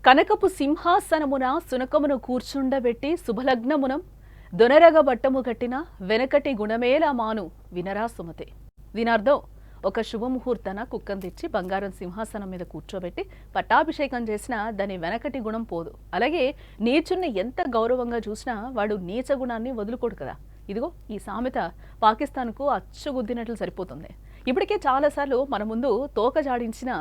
కనకపు సింహాసనమున సునకమును కూర్చుండబెట్టి శుభలగ్నమునం దొనరగ బట్టము కట్టిన వెనకటి గుణమేలా మాను వినరా సుమతే. దీని అర్థం ఒక శుభముహూర్తాన కుక్కను తెచ్చి బంగారం సింహాసనం మీద కూర్చోబెట్టి పట్టాభిషేకం చేసినా దాని వెనకటి గుణం పోదు. అలాగే నీచుణ్ణి ఎంత గౌరవంగా చూసినా వాడు నీచ గుణాన్ని వదులుకోడు కదా. ఇదిగో ఈ సామెత పాకిస్తాన్కు అచ్చుగుద్దినట్లు సరిపోతుంది. ఇప్పటికే చాలాసార్లు మన ముందు తోక జాడించిన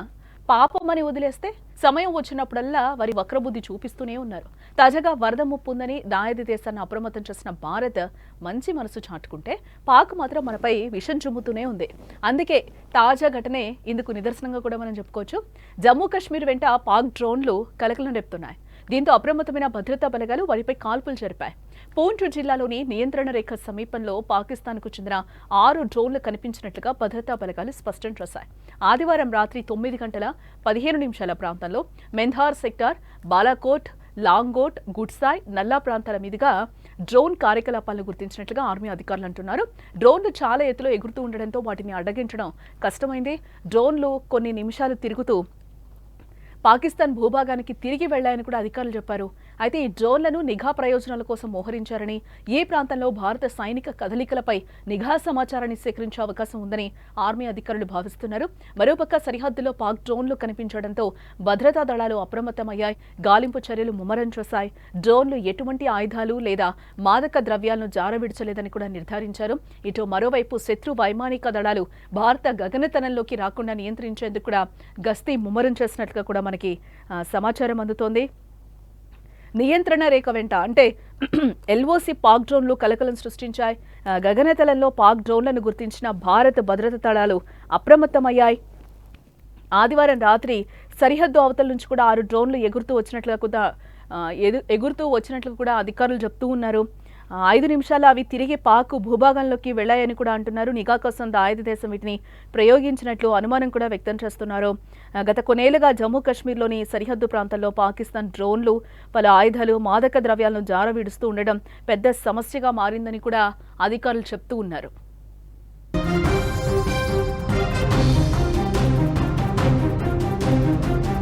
పాపమని వదిలేస్తే సమయం వచ్చినప్పుడల్లా వారి వక్రబుద్ధి చూపిస్తూనే ఉన్నారు. తాజాగా వరద ముప్పు ఉందని దాయాది దేశాన్ని అప్రమత్తం చేసిన భారత్ మంచి మనసు చాటుకుంటే పాక్ మాత్రం మనపై విషం చుమ్ముతూనే ఉంది. అందుకే తాజా ఘటనే ఇందుకు నిదర్శనంగా కూడా మనం చెప్పుకోవచ్చు. జమ్మూ కాశ్మీర్ వెంట పాక్ డ్రోన్లు కలకలం రేపుతున్నాయి. దీంతో అప్రమత్తమైన భద్రతా బలగాలు వారిపై కాల్పులు జరిపాయి. పూంచ్ జిల్లాలోని నియంత్రణ రేఖ సమీపంలో పాకిస్తాన్కు చెందిన 6 డ్రోన్లు కనిపించినట్లుగా భద్రతా బలగాలు స్పష్టం చేశాయి. ఆదివారం రాత్రి 9 గంటల 15 నిమిషాల ప్రాంతంలో మెంధార్ సెక్టార్, బాలాకోట్, లాంగోట్, గుడ్సాయ్, నల్లా ప్రాంతాల మీదుగా డ్రోన్ కార్యకలాపాలను గుర్తించినట్లుగా ఆర్మీ అధికారులు అంటున్నారు. డ్రోన్లు చాలా ఎత్తులో ఎగురుతూ ఉండడంతో వాటిని అడ్డగించడం కష్టమైంది. డ్రోన్లు కొన్ని నిమిషాలు తిరుగుతూ పాకిస్తాన్ భూభాగానికి తిరిగి వెళ్లాయని కూడా అధికారులు చెప్పారు. అయితే ఈ డ్రోన్లను నిఘా ప్రయోజనాల కోసం మోహరించారని, ఏ ప్రాంతంలో భారత సైనిక కదలికలపై నిఘా సమాచారాన్ని సేకరించే అవకాశం ఉందని ఆర్మీ అధికారులు భావిస్తున్నారు. మరోపక్క సరిహద్దులో పాక్ డ్రోన్లు కనిపించడంతో భద్రతా దళాలు అప్రమత్తమయ్యాయి. గాలింపు చర్యలు ముమ్మరం చేశాయి. డ్రోన్లు ఎటువంటి ఆయుధాలు లేదా మాదక ద్రవ్యాలను జారవిడ్చలేదని కూడా నిర్ధారించారు. ఇటు మరోవైపు శత్రు వైమానిక దళాలు భారత గగనతలంలోకి రాకుండా నియంత్రించేందుకు కూడా గస్తీ ముమ్మరం చేసినట్లుగా కూడా మనకి సమాచారం అందుతోంది. నియంత్రణ రేఖ వెంట అంటే ఎల్ఓసి పాక్ డ్రోన్లు కలకలం సృష్టించాయి. గగనతలంలో పాక్ డ్రోన్లను గుర్తించిన భారత భద్రతా దళాలు అప్రమత్తమయ్యాయి. ఆదివారం రాత్రి సరిహద్దు అవతల నుంచి కూడా 6 డ్రోన్లు ఎగురుతూ వచ్చినట్లు కూడా అధికారులు చెప్తూ ఉన్నారు. 5 నిమిషాలు అవి తిరిగి పాక్ భూభాగంలోకి వెళ్లాయని కూడా అంటున్నారు. నిఘా కోసం దాయాది దేశం వీటిని ప్రయోగించినట్లు అనుమానం కూడా వ్యక్తం చేస్తున్నారు. గత కొన్నేళ్లుగా జమ్మూ కాశ్మీర్లోని సరిహద్దు ప్రాంతాల్లో పాకిస్తాన్ డ్రోన్లు పలు ఆయుధాలు, మాదక ద్రవ్యాలను జారవిడుస్తూ ఉండడం పెద్ద సమస్యగా మారిందని కూడా అధికారులు చెప్తూ ఉన్నారు.